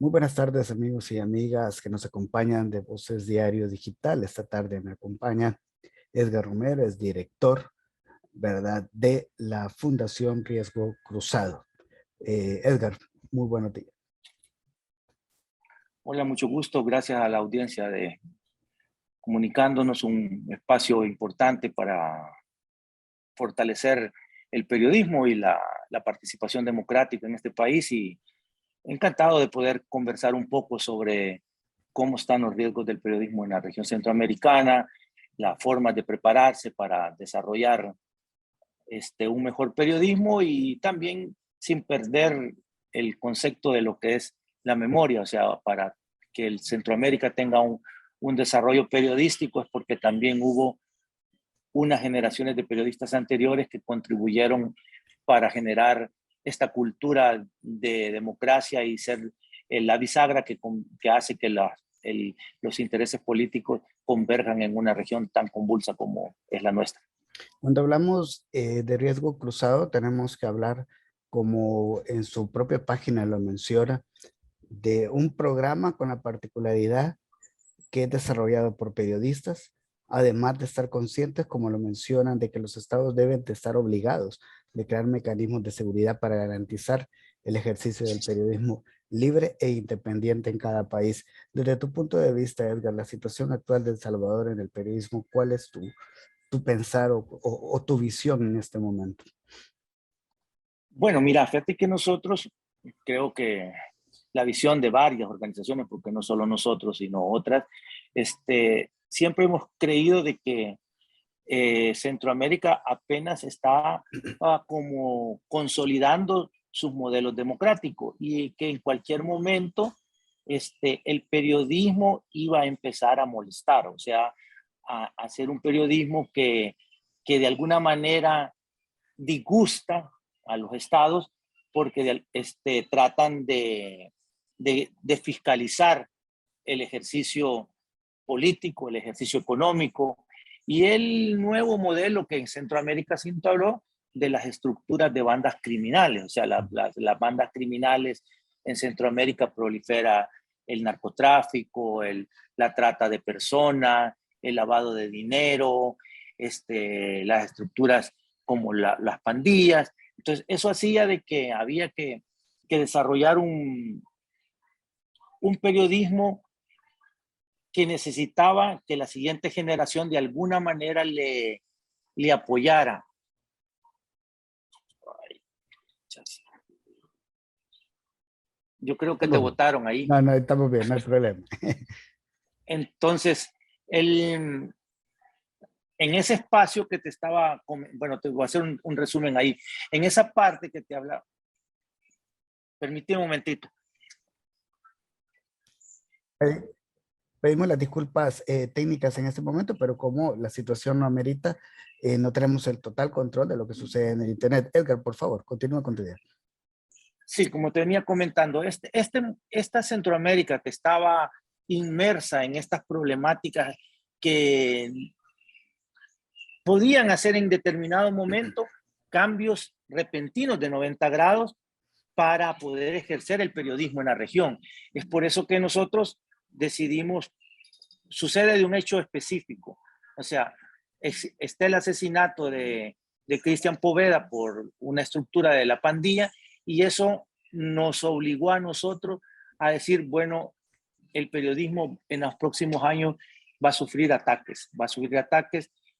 Muy buenas tardes, amigos y amigas que nos acompañan de Voces Diario Digital. Esta tarde me acompaña Edgar Romero, es director, ¿verdad?, de la Fundación Riesgo Cruzado. Edgar, muy buenos días. Hola, mucho gusto. Gracias a la audiencia de comunicándonos un espacio importante para fortalecer el periodismo y la participación democrática en este país, y encantado de poder conversar un poco sobre cómo están los riesgos del periodismo en la región centroamericana, las formas de prepararse para desarrollar un mejor periodismo, y también sin perder el concepto de lo que es la memoria. O sea, para que el Centroamérica tenga un desarrollo periodístico es porque también hubo unas generaciones de periodistas anteriores que contribuyeron para generar esta cultura de democracia y ser la bisagra que hace que los intereses políticos converjan en una región tan convulsa como es la nuestra. Cuando hablamos de riesgo cruzado, tenemos que hablar, como en su propia página lo menciona, de un programa con la particularidad que es desarrollado por periodistas, además de estar conscientes, como lo mencionan, de que los estados deben de estar obligados de crear mecanismos de seguridad para garantizar el ejercicio del periodismo libre e independiente en cada país. Desde tu punto de vista, Edgar, la situación actual de El Salvador en el periodismo, ¿cuál es tu pensar o tu visión en este momento? Bueno, mira, fíjate que nosotros, creo que la visión de varias organizaciones, porque no solo nosotros, sino otras, siempre hemos creído de que Centroamérica apenas está como consolidando sus modelos democráticos, y que en cualquier momento el periodismo iba a empezar a molestar, o sea, a hacer un periodismo que de alguna manera disgusta a los estados, porque tratan de fiscalizar el ejercicio político, el ejercicio económico, y el nuevo modelo que en Centroamérica se instauró de las estructuras de bandas criminales. O sea, las bandas criminales en Centroamérica prolifera el narcotráfico, la trata de personas, el lavado de dinero, las estructuras como las pandillas. Entonces, eso hacía de que había que desarrollar un periodismo que necesitaba que la siguiente generación de alguna manera le apoyara. Yo creo que te Estamos bien. votaron ahí. No, estamos bien, no hay problema. Entonces, en ese espacio que te estaba, bueno, te voy a hacer un resumen ahí. En esa parte que te hablaba, permíteme un momentito. Pedimos las disculpas técnicas en este momento, pero como la situación no amerita, no tenemos el total control de lo que sucede en el Internet. Edgar, por favor, continúa con tu idea. Sí, como te venía comentando, esta Centroamérica que estaba inmersa en estas problemáticas que podían hacer en determinado momento cambios repentinos de 90 grados para poder ejercer el periodismo en la región. Es por eso que nosotros decidimos, sucede de un hecho específico. O sea, está el asesinato de Cristian Poveda por una estructura de la pandilla, y eso nos obligó a nosotros a decir, bueno, el periodismo en los próximos años va a sufrir ataques,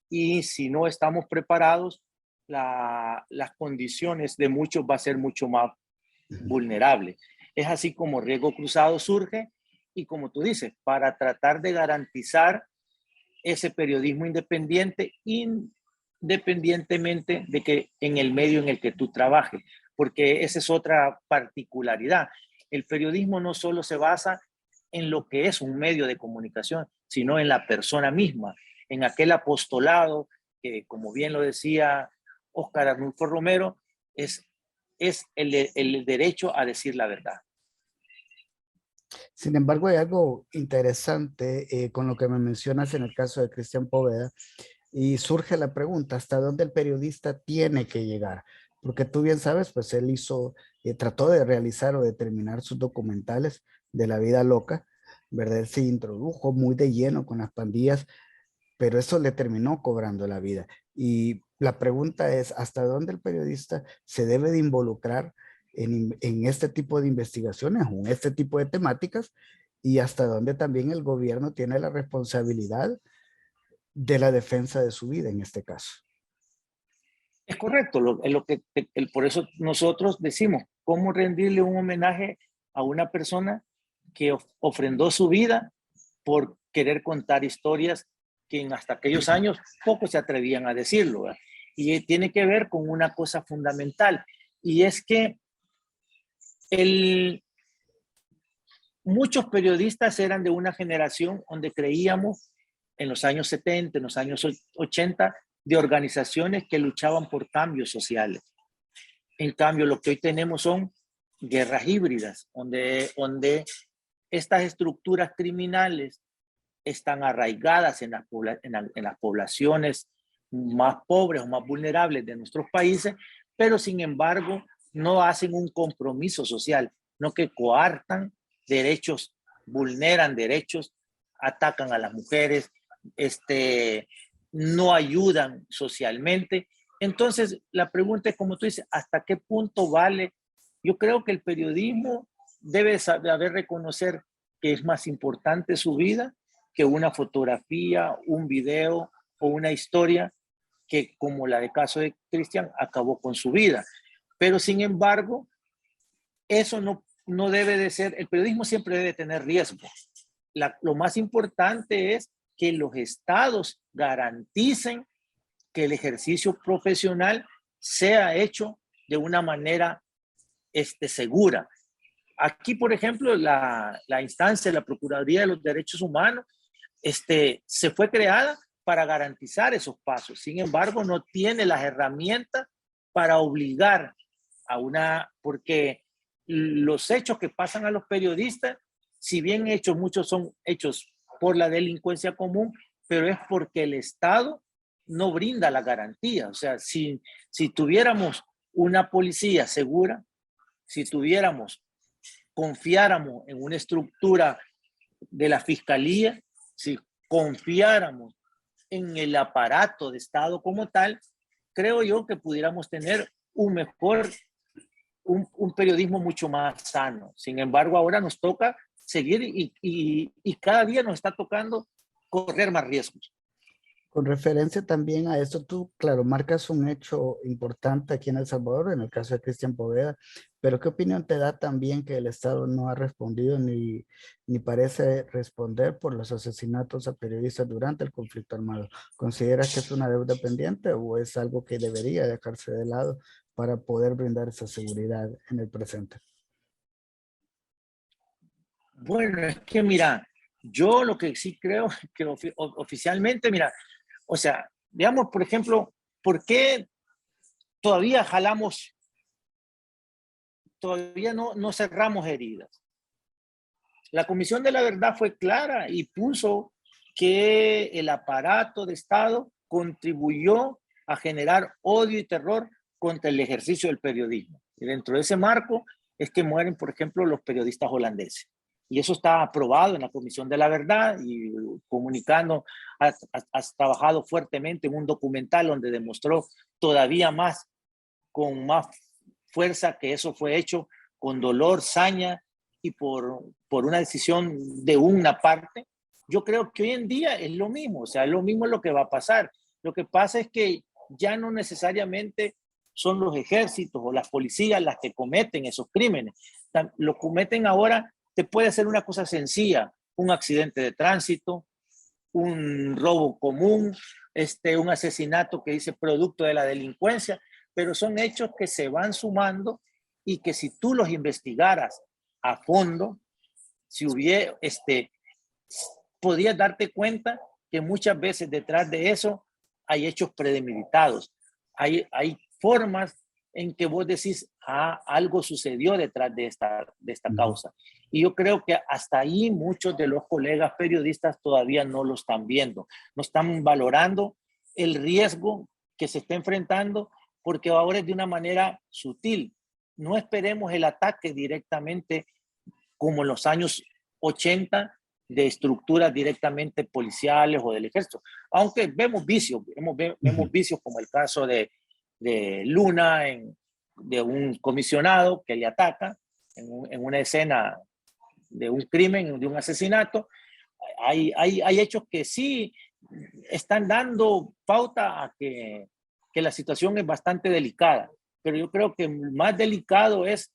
y si no estamos preparados, las condiciones de muchos va a ser mucho más vulnerable. Es así como Riesgo Cruzado surge, y como tú dices, para tratar de garantizar ese periodismo independiente, independientemente de que en el medio en el que tú trabajes, porque esa es otra particularidad. El periodismo no solo se basa en lo que es un medio de comunicación, sino en la persona misma, en aquel apostolado que, como bien lo decía Óscar Arnulfo Romero, es el derecho a decir la verdad. Sin embargo, hay algo interesante con lo que me mencionas en el caso de Cristian Poveda, y surge la pregunta, ¿hasta dónde el periodista tiene que llegar? porque tú bien sabes, pues él trató de realizar o de terminar sus documentales de la vida loca, ¿verdad? Él se introdujo muy de lleno con las pandillas, pero eso le terminó cobrando la vida. Y la pregunta es, ¿hasta dónde el periodista se debe de involucrar en este tipo de investigaciones o en este tipo de temáticas? Y hasta dónde también el gobierno tiene la responsabilidad de la defensa de su vida en este caso. Es correcto, por eso nosotros decimos, ¿cómo rendirle un homenaje a una persona que ofrendó su vida por querer contar historias que en hasta aquellos años pocos se atrevían a decirlo, ¿verdad? Y tiene que ver con una cosa fundamental, y es que muchos periodistas eran de una generación donde creíamos en los años 70, en los años 80, de organizaciones que luchaban por cambios sociales. En cambio, lo que hoy tenemos son guerras híbridas, donde estas estructuras criminales están arraigadas en las poblaciones más pobres o más vulnerables de nuestros países, pero sin embargo no hacen un compromiso social, no que coartan derechos, vulneran derechos, atacan a las mujeres, no ayudan socialmente. Entonces, la pregunta es, como tú dices, ¿hasta qué punto vale? Yo creo que el periodismo debe saber reconocer que es más importante su vida que una fotografía, un video o una historia que, como la de caso de Cristian, acabó con su vida. Pero sin embargo, eso no debe de ser, el periodismo siempre debe tener riesgo. Lo más importante es que los estados garanticen que el ejercicio profesional sea hecho de una manera segura. Aquí, por ejemplo, la instancia de la Procuraduría de los Derechos Humanos se fue creada para garantizar esos pasos. Sin embargo, no tiene las herramientas para obligar porque los hechos que pasan a los periodistas, si bien muchos son hechos por la delincuencia común, pero es porque el Estado no brinda la garantía. O sea, si tuviéramos una policía segura, si confiáramos en una estructura de la fiscalía, si confiáramos en el aparato de Estado como tal, creo yo que pudiéramos tener un periodismo mucho más sano. Sin embargo, ahora nos toca seguir y cada día nos está tocando correr más riesgos. Con referencia también a esto, tú, claro, marcas un hecho importante aquí en El Salvador, en el caso de Cristian Poveda, pero ¿qué opinión te da también que el Estado no ha respondido ni parece responder por los asesinatos a periodistas durante el conflicto armado? ¿Consideras que es una deuda pendiente o es algo que debería dejarse de lado para poder brindar esa seguridad en el presente? Bueno, es que mira, yo lo que sí creo que oficialmente, mira, o sea, veamos, por ejemplo, ¿por qué todavía no cerramos heridas? La Comisión de la Verdad fue clara y puso que el aparato de Estado contribuyó a generar odio y terror contra el ejercicio del periodismo. Y dentro de ese marco es que mueren, por ejemplo, los periodistas holandeses. Y eso está aprobado en la Comisión de la Verdad y comunicando, has trabajado fuertemente en un documental donde demostró todavía más, con más fuerza, que eso fue hecho con dolor, saña y por una decisión de una parte. Yo creo que hoy en día es lo mismo, o sea, es lo mismo lo que va a pasar. Lo que pasa es que ya no necesariamente son los ejércitos o las policías las que cometen esos crímenes. Lo cometen ahora, te puede ser una cosa sencilla, un accidente de tránsito, un robo común, un asesinato que dice producto de la delincuencia, pero son hechos que se van sumando y que si tú los investigaras a fondo, si hubiera, podías darte cuenta que muchas veces detrás de eso hay hechos premeditados, hay formas en que vos decís, algo sucedió detrás de esta causa. Y yo creo que hasta ahí muchos de los colegas periodistas todavía no lo están viendo, no están valorando el riesgo que se está enfrentando porque ahora es de una manera sutil. No esperemos el ataque directamente como en los años 80 de estructuras directamente policiales o del ejército. Aunque vemos vicios, vemos vicios como el caso de Luna, de un comisionado que le ataca en una escena de un crimen, de un asesinato. Hay hechos que sí están dando pauta a que la situación es bastante delicada, pero yo creo que más delicado es,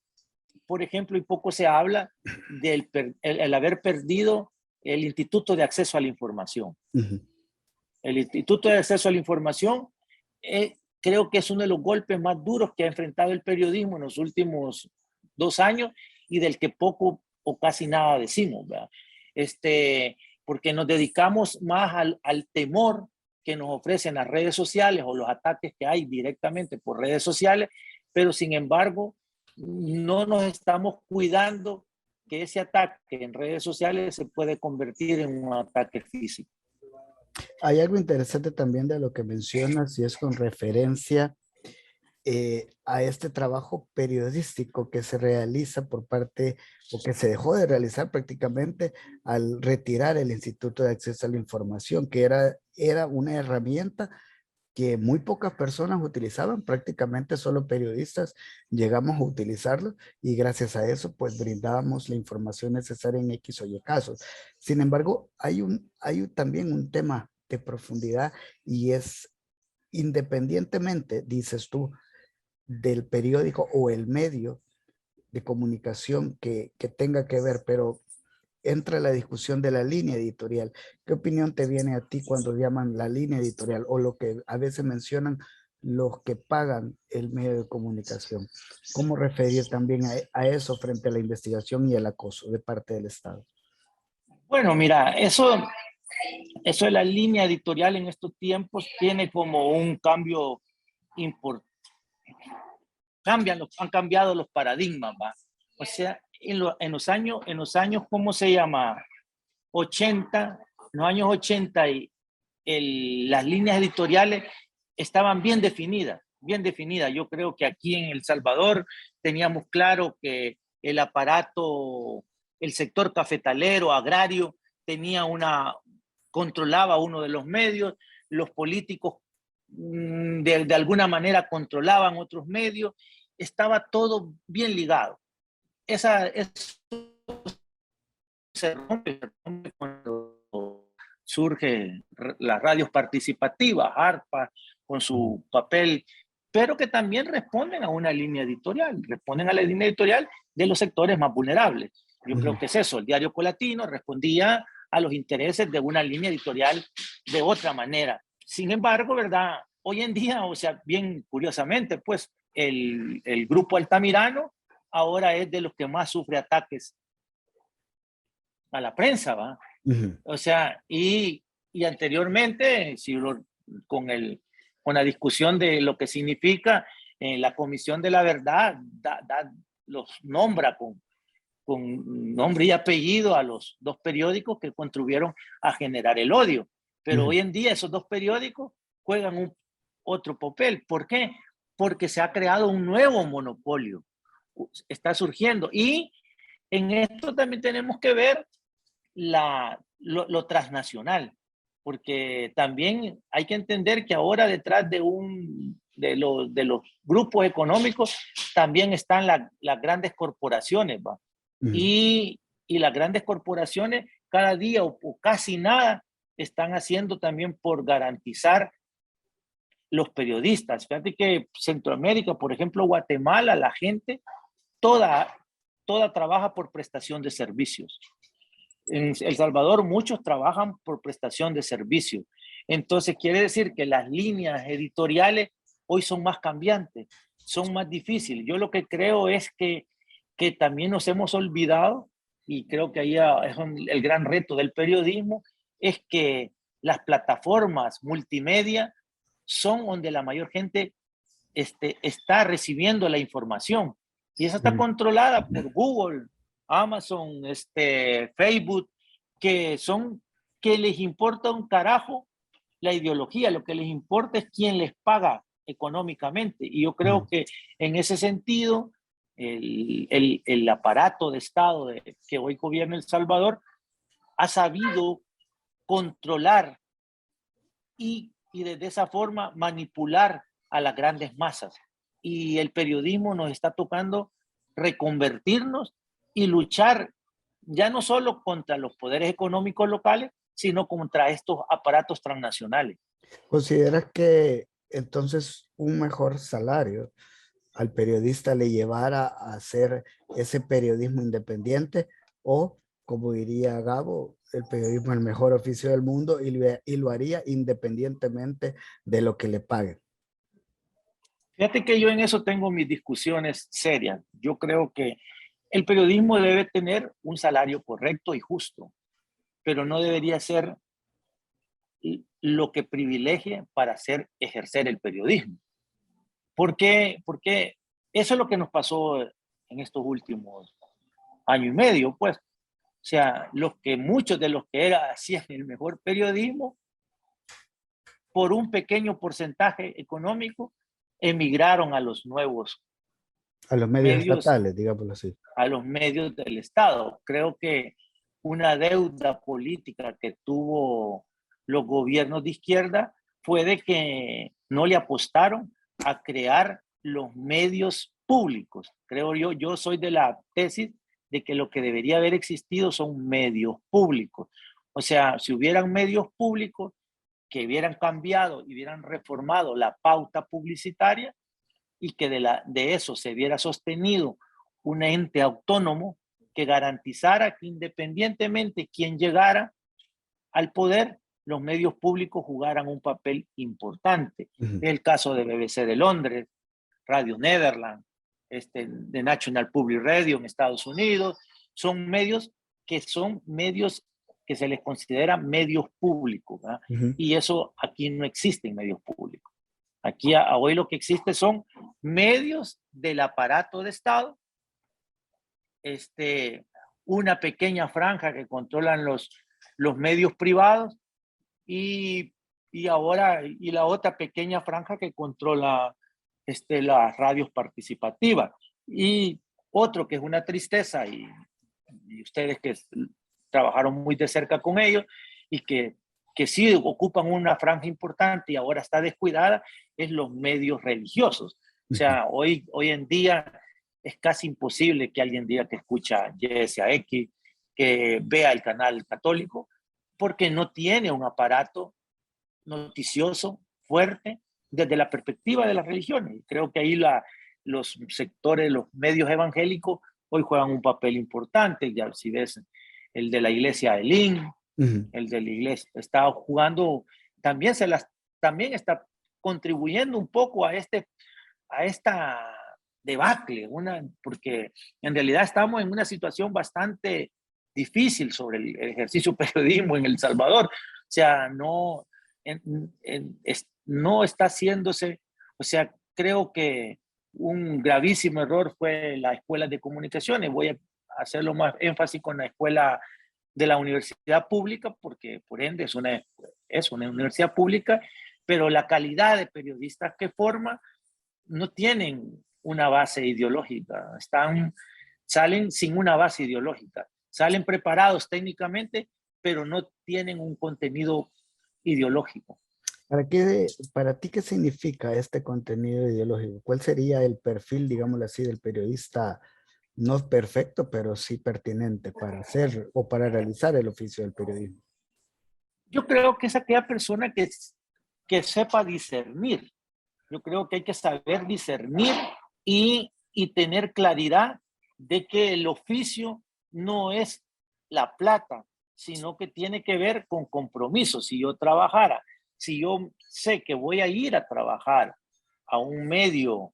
por ejemplo, y poco se habla del el haber perdido el Instituto de Acceso a la Información. El Instituto de Acceso a la Información creo que es uno de los golpes más duros que ha enfrentado el periodismo en los últimos 2 años y del que poco o casi nada decimos, ¿verdad? Porque nos dedicamos más al temor que nos ofrecen las redes sociales o los ataques que hay directamente por redes sociales, pero sin embargo no nos estamos cuidando que ese ataque en redes sociales se puede convertir en un ataque físico. Hay algo interesante también de lo que mencionas y es con referencia a este trabajo periodístico que se realiza por parte, o que se dejó de realizar prácticamente al retirar el Instituto de Acceso a la Información, que era una herramienta que muy pocas personas utilizaban, prácticamente solo periodistas llegamos a utilizarlo y gracias a eso pues brindábamos la información necesaria en X o Y casos. Sin embargo, hay también un tema de profundidad y es independientemente, dices tú, del periódico o el medio de comunicación que tenga que ver, pero entra la discusión de la línea editorial. ¿Qué opinión te viene a ti cuando llaman la línea editorial o lo que a veces mencionan los que pagan el medio de comunicación? ¿Cómo referir también a eso frente a la investigación y el acoso de parte del Estado? Bueno, mira, eso de la línea editorial en estos tiempos tiene como un cambio importante. Han cambiado los paradigmas, ¿va? O sea, en los años, ¿cómo se llama? 80, en los años 80 las líneas editoriales estaban bien definidas, bien definidas. Yo creo que aquí en El Salvador teníamos claro que el aparato, el sector cafetalero, agrario, controlaba uno de los medios, los políticos de alguna manera controlaban otros medios, estaba todo bien ligado. Eso se rompe cuando surge las radios participativas, ARPA, con su papel, pero que también responden a una línea editorial, responden a la línea editorial de los sectores más vulnerables. Yo creo que es eso, el diario Colatino respondía a los intereses de una línea editorial de otra manera. Sin embargo, ¿verdad? Hoy en día, o sea, bien curiosamente, pues el grupo Altamirano ahora es de los que más sufre ataques a la prensa, ¿va? O sea, y anteriormente, con la discusión de lo que significa la Comisión de la Verdad, los nombra con nombre y apellido a los 2 periódicos que contribuyeron a generar el odio. Pero hoy en día esos 2 periódicos juegan otro papel. ¿Por qué? Porque se ha creado un nuevo monopolio. Está surgiendo. Y en esto también tenemos que ver lo transnacional, porque también hay que entender que ahora detrás de los grupos económicos también están las grandes corporaciones, ¿va? Y las grandes corporaciones cada día o casi nada están haciendo también por garantizar los periodistas. Fíjate que Centroamérica, por ejemplo, Guatemala, la gente toda trabaja por prestación de servicios. En El Salvador muchos trabajan por prestación de servicios. Entonces quiere decir que las líneas editoriales hoy son más cambiantes, son más difíciles. Yo lo que creo es que también nos hemos olvidado, y creo que ahí es el gran reto del periodismo, es que las plataformas multimedia son donde la mayor gente está recibiendo la información. Y esa está controlada por Google, Amazon, Facebook, que les importa un carajo la ideología, lo que les importa es quién les paga económicamente. Y yo creo que en ese sentido, el aparato de Estado que hoy gobierna El Salvador ha sabido controlar y desde esa forma manipular a las grandes masas. Y el periodismo nos está tocando reconvertirnos y luchar ya no solo contra los poderes económicos locales, sino contra estos aparatos transnacionales. ¿Consideras que entonces un mejor salario al periodista le llevara a hacer ese periodismo independiente o, como diría Gabo, el periodismo es el mejor oficio del mundo y lo haría independientemente de lo que le paguen? Fíjate que yo en eso tengo mis discusiones serias. Yo creo que el periodismo debe tener un salario correcto y justo, pero no debería ser lo que privilegie para ejercer el periodismo. ¿Por qué? Porque eso es lo que nos pasó en estos últimos año y medio, pues. O sea, muchos de los que hacían el mejor periodismo, por un pequeño porcentaje económico, emigraron a los nuevos A los medios medios, estatales, digámoslo así. a los medios del Estado. Creo que una deuda política que tuvo los gobiernos de izquierda fue de que no le apostaron a crear los medios públicos. Creo yo soy de la tesis de que lo que debería haber existido son medios públicos. O sea, si hubieran medios públicos que hubieran cambiado y hubieran reformado la pauta publicitaria y que de eso se hubiera sostenido un ente autónomo que garantizara que independientemente quién llegara al poder, los medios públicos jugaran un papel importante. Es el caso de BBC de Londres, Radio Netherlands, de National Public Radio en Estados Unidos. Son medios que se les considera medios públicos, ¿verdad? Y eso aquí no existe en medios públicos. Aquí hoy lo que existe son medios del aparato de Estado, una pequeña franja que controlan los medios privados y la otra pequeña franja que controla las radios participativas. Y otro que es una tristeza, y ustedes que trabajaron muy de cerca con ellos y que sí ocupan una franja importante y ahora está descuidada, es los medios religiosos. O sea, hoy en día es casi imposible que alguien diga que escucha YSAX, que vea el canal católico, porque no tiene un aparato noticioso fuerte desde la perspectiva de las religiones. Creo que ahí los sectores, los medios evangélicos hoy juegan un papel importante. Ya si ves el de la iglesia de Lin, el de la iglesia está jugando, también está contribuyendo un poco a esta debacle, porque en realidad estamos en una situación bastante difícil sobre el ejercicio periodismo en El Salvador. O sea, no está haciéndose, o sea, creo que un gravísimo error fue la escuela de comunicaciones. Voy a hacerlo más énfasis con la escuela de la universidad pública, porque por ende es una universidad pública, pero la calidad de periodistas que forma no tienen una base ideológica, salen sin una base ideológica, salen preparados técnicamente, pero no tienen un contenido ideológico. ¿Para ti qué significa este contenido ideológico? ¿Cuál sería el perfil, digámoslo así, del periodista no perfecto, pero sí pertinente para hacer o para realizar el oficio del periodismo? Yo creo que es aquella persona que sepa discernir. Yo creo que hay que saber discernir y tener claridad de que el oficio no es la plata, sino que tiene que ver con compromiso. Si yo sé que voy a ir a trabajar a un medio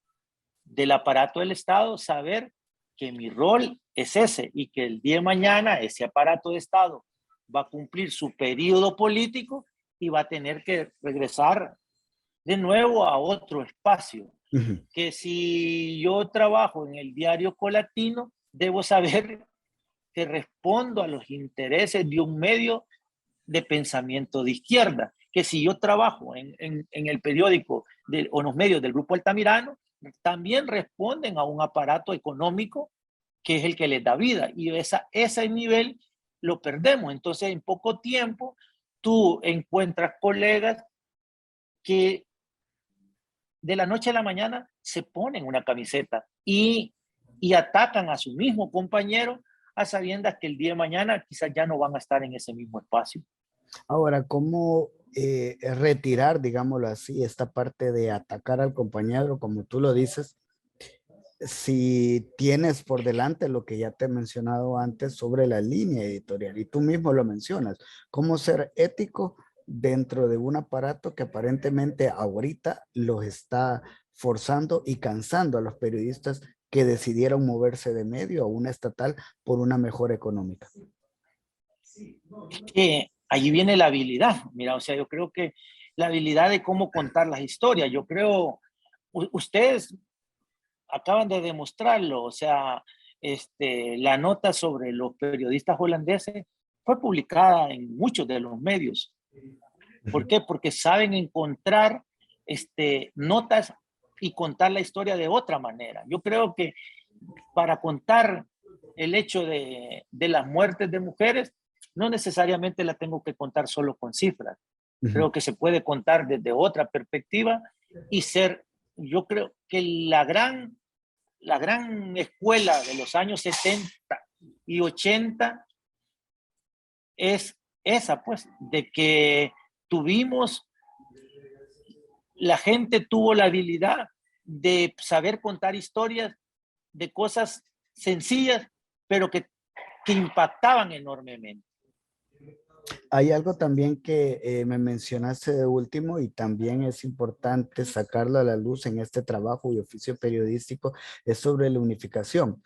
del aparato del Estado, saber que mi rol es ese y que el día de mañana ese aparato de Estado va a cumplir su periodo político y va a tener que regresar de nuevo a otro espacio. Que si yo trabajo en el diario Colatino, debo saber que respondo a los intereses de un medio de pensamiento de izquierda. Que si yo trabajo en el periódico o los medios del Grupo Altamirano también responden a un aparato económico que es el que les da vida, y ese nivel lo perdemos. Entonces, en poco tiempo, tú encuentras colegas que de la noche a la mañana se ponen una camiseta y atacan a su mismo compañero a sabiendas que el día de mañana quizás ya no van a estar en ese mismo espacio. Ahora, ¿cómo retirar, digámoslo así, esta parte de atacar al compañero, como tú lo dices, si tienes por delante lo que ya te he mencionado antes sobre la línea editorial, y tú mismo lo mencionas, cómo ser ético dentro de un aparato que aparentemente ahorita los está forzando y cansando a los periodistas que decidieron moverse de medio a una estatal por una mejora económica? Que allí viene la habilidad. Mira, o sea, yo creo que la habilidad de cómo contar las historias, yo creo, ustedes acaban de demostrarlo, o sea, la nota sobre los periodistas holandeses fue publicada en muchos de los medios. ¿Por qué? Porque saben encontrar notas y contar la historia de otra manera. Yo creo que para contar el hecho de las muertes de mujeres, no necesariamente la tengo que contar solo con cifras. Creo que se puede contar desde otra perspectiva y yo creo que la gran escuela de los años 70 y 80 es esa, pues, de que la gente tuvo la habilidad de saber contar historias de cosas sencillas, pero que impactaban enormemente. Hay algo también que me mencionaste de último y también es importante sacarlo a la luz en este trabajo y oficio periodístico, es sobre la unificación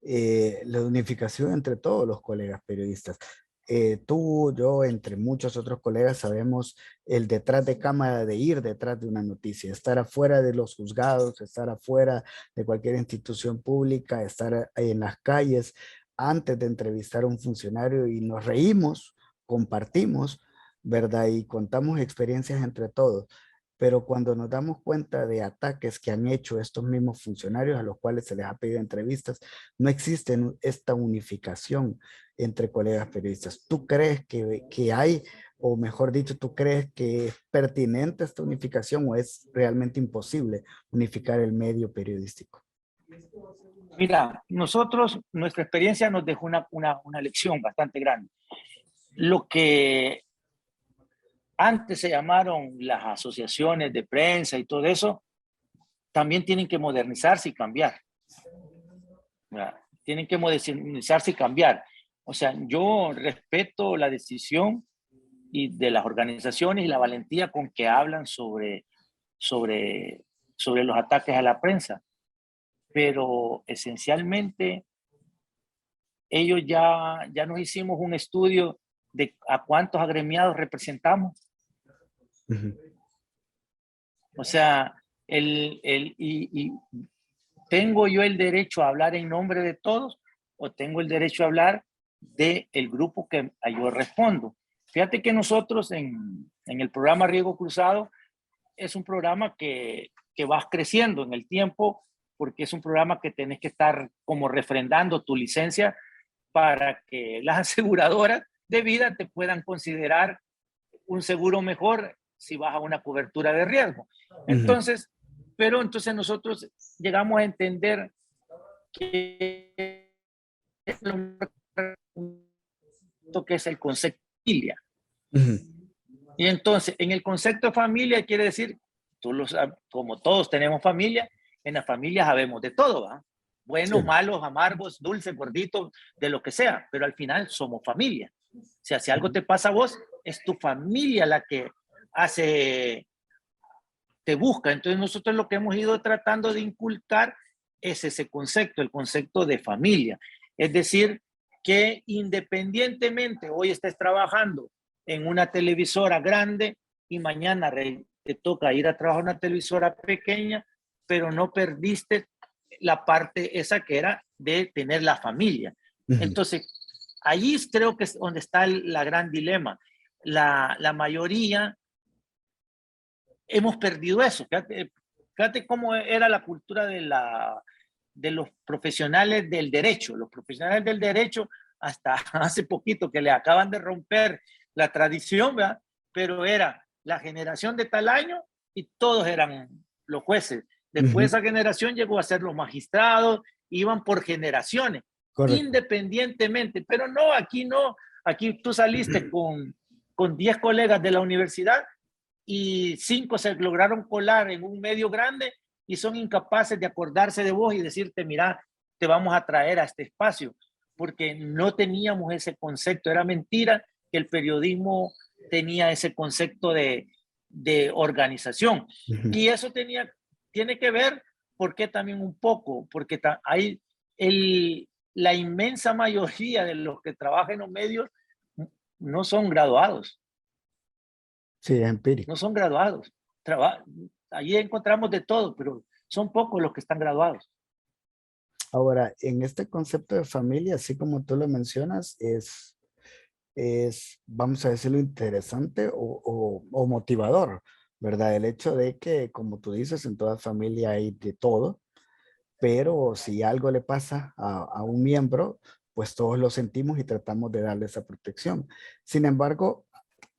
entre todos los colegas periodistas. Tú, yo, entre muchos otros colegas sabemos el detrás de cámara de ir detrás de una noticia, estar afuera de los juzgados, estar afuera de cualquier institución pública, estar en las calles antes de entrevistar a un funcionario y nos reímos, compartimos, ¿verdad? Y contamos experiencias entre todos. Pero cuando nos damos cuenta de ataques que han hecho estos mismos funcionarios a los cuales se les ha pedido entrevistas, no existe esta unificación entre colegas periodistas. ¿Tú crees que hay, o mejor dicho, tú crees que es pertinente esta unificación o es realmente imposible unificar el medio periodístico? Mira, nuestra experiencia nos dejó una lección bastante grande. Lo que antes se llamaron las asociaciones de prensa y todo eso, también tienen que modernizarse y cambiar. ¿Verdad? Tienen que modernizarse y cambiar. O sea, yo respeto la decisión y de las organizaciones y la valentía con que hablan sobre los ataques a la prensa, pero esencialmente ellos ya nos hicimos un estudio de a cuántos agremiados representamos. O sea, y ¿tengo yo el derecho a hablar en nombre de todos o tengo el derecho a hablar del grupo que yo respondo? Fíjate que nosotros en el programa Riesgo Cruzado es un programa que vas creciendo en el tiempo porque es un programa que tenés que estar como refrendando tu licencia para que las aseguradoras de vida te puedan considerar un seguro mejor si vas a una cobertura de riesgo. Entonces, entonces nosotros llegamos a entender que es el concepto de familia. Y entonces, en el concepto de familia quiere decir, como todos tenemos familia, en la familia sabemos de todo, ¿va? Buenos, malos, amargos, dulces, gorditos, de lo que sea, pero al final somos familia. O sea, si algo te pasa a vos, es tu familia la que te busca. Entonces nosotros lo que hemos ido tratando de inculcar es ese concepto, el concepto de familia. Es decir, que independientemente hoy estés trabajando en una televisora grande y mañana te toca ir a trabajar en una televisora pequeña, pero no perdiste la parte esa que era de tener la familia. Entonces, allí creo que es donde está la gran dilema. La mayoría hemos perdido eso. Fíjate cómo era la cultura de los profesionales del derecho. Los profesionales del derecho, hasta hace poquito que le acaban de romper la tradición, ¿verdad? Pero era la generación de tal año y todos eran los jueces. Después esa generación llegó a ser los magistrados, iban por generaciones, Correcto. independientemente. Pero no, aquí no. Aquí tú saliste con 10 colegas de la universidad y 5 se lograron colar en un medio grande y son incapaces de acordarse de vos y decirte, mira, te vamos a traer a este espacio, porque no teníamos ese concepto. Era mentira que el periodismo tenía ese concepto de organización. Y eso tiene que ver, porque también un poco, porque hay la inmensa mayoría de los que trabajan en los medios no son graduados. Sí, empírico. No son graduados. Allí encontramos de todo, pero son pocos los que están graduados. Ahora, en este concepto de familia, así como tú lo mencionas, vamos a decirlo, interesante o motivador, ¿verdad? El hecho de que, como tú dices, en toda familia hay de todo, pero si algo le pasa a un miembro, pues todos lo sentimos y tratamos de darle esa protección. Sin embargo,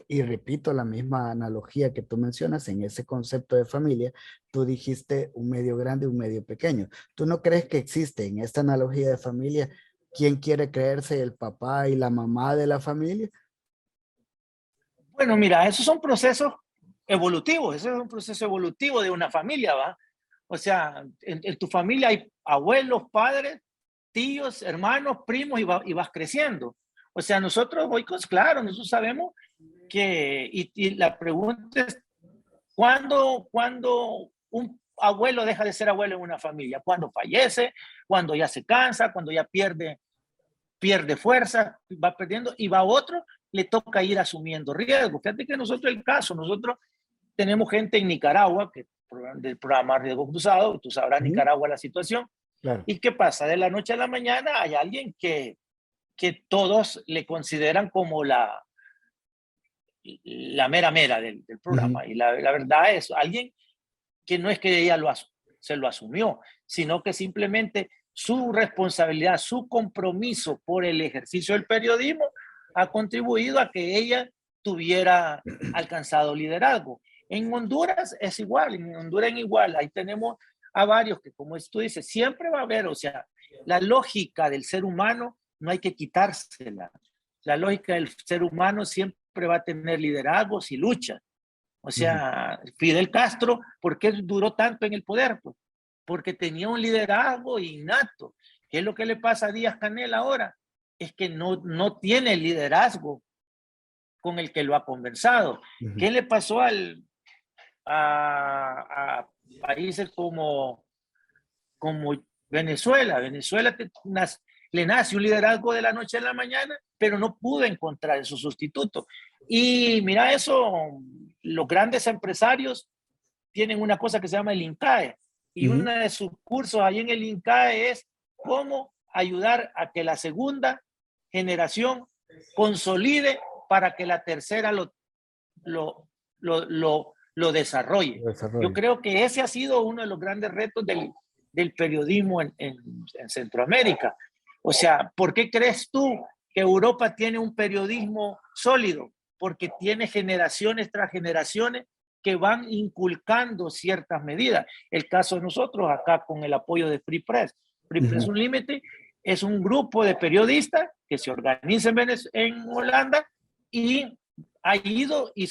y repito la misma analogía que tú mencionas en ese concepto de familia, tú dijiste un medio grande, un medio pequeño. ¿Tú no crees que existe en esta analogía de familia quién quiere creerse el papá y la mamá de la familia? Bueno, mira, esos son procesos evolutivos, eso es un proceso evolutivo de una familia, ¿va? O sea, en tu familia hay abuelos, padres, tíos, hermanos, primos y vas creciendo. O sea, nosotros hoy, claro, nosotros sabemos que, y la pregunta es, ¿cuándo un abuelo deja de ser abuelo en una familia? Cuando fallece, cuando ya se cansa, cuando ya pierde fuerza, va perdiendo, y va otro, le toca ir asumiendo riesgo. Fíjate que nosotros tenemos gente en Nicaragua, que del programa Riesgo Cruzado, tú sabrás Ujú, Nicaragua la situación, claro. y qué pasa, de la noche a la mañana hay alguien que todos le consideran como la mera mera del Ujú, programa, y la verdad es alguien que no es que ella se lo asumió, sino que simplemente su responsabilidad, su compromiso por el ejercicio del periodismo ha contribuido a que ella tuviera alcanzado liderazgo. En Honduras es igual, en Honduras es igual, ahí tenemos a varios que, como tú dices, siempre va a haber, o sea, la lógica del ser humano no hay que quitársela. La lógica del ser humano siempre va a tener liderazgos y luchas. O ujú. sea, Fidel Castro, ¿por qué duró tanto en el poder? Pues porque tenía un liderazgo innato. ¿Qué es lo que le pasa a Díaz Canel ahora? Es que no tiene el liderazgo con el que lo ha conversado. Ujú. ¿Qué le pasó a países como Venezuela? Venezuela le nace un liderazgo de la noche a la mañana, pero no pudo encontrar su sustituto. Y mira eso, los grandes empresarios tienen una cosa que se llama el INCAE, y Ujú. uno de sus cursos ahí en el INCAE es cómo ayudar a que la segunda generación consolide para que la tercera lo, lo desarrolle. Yo Desarrollo. creo que ese ha sido uno de los grandes retos del periodismo en Centroamérica. O sea, ¿por qué crees tú que Europa tiene un periodismo sólido? Porque tiene generaciones tras generaciones que van inculcando ciertas medidas. El caso de nosotros acá con el apoyo de Free Press. Free Press Ujú. Unlimited es un grupo de periodistas que se organiza en Holanda y ha ido y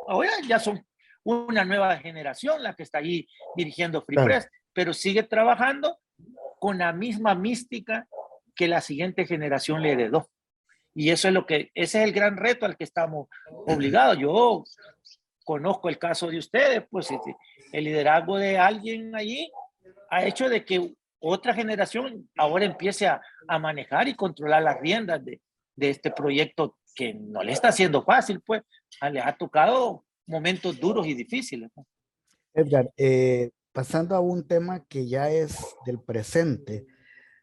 ahora ya son una nueva generación la que está ahí dirigiendo Free Claro. Press, pero sigue trabajando con la misma mística que la siguiente generación le heredó. Y eso es ese es el gran reto al que estamos obligados. Yo conozco el caso de ustedes, pues el liderazgo de alguien allí ha hecho de que otra generación ahora empiece a manejar y controlar las riendas de este proyecto que no le está haciendo fácil, pues les ha tocado momentos duros y difíciles, ¿no? Edgar, pasando a un tema que ya es del presente,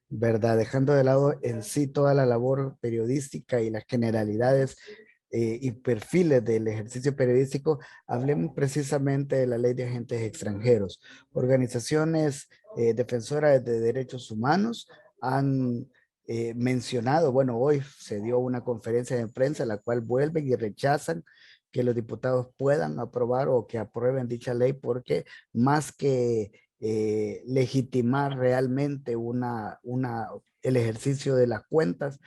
¿verdad? Dejando de lado en sí toda la labor periodística y las generalidades y perfiles del ejercicio periodístico, hablemos precisamente de la ley de agentes extranjeros. Organizaciones defensoras de derechos humanos han mencionado, bueno, hoy se dio una conferencia de prensa en la cual vuelven y rechazan que los diputados puedan aprobar o que aprueben dicha ley, porque más que legitimar realmente el ejercicio de las cuentas,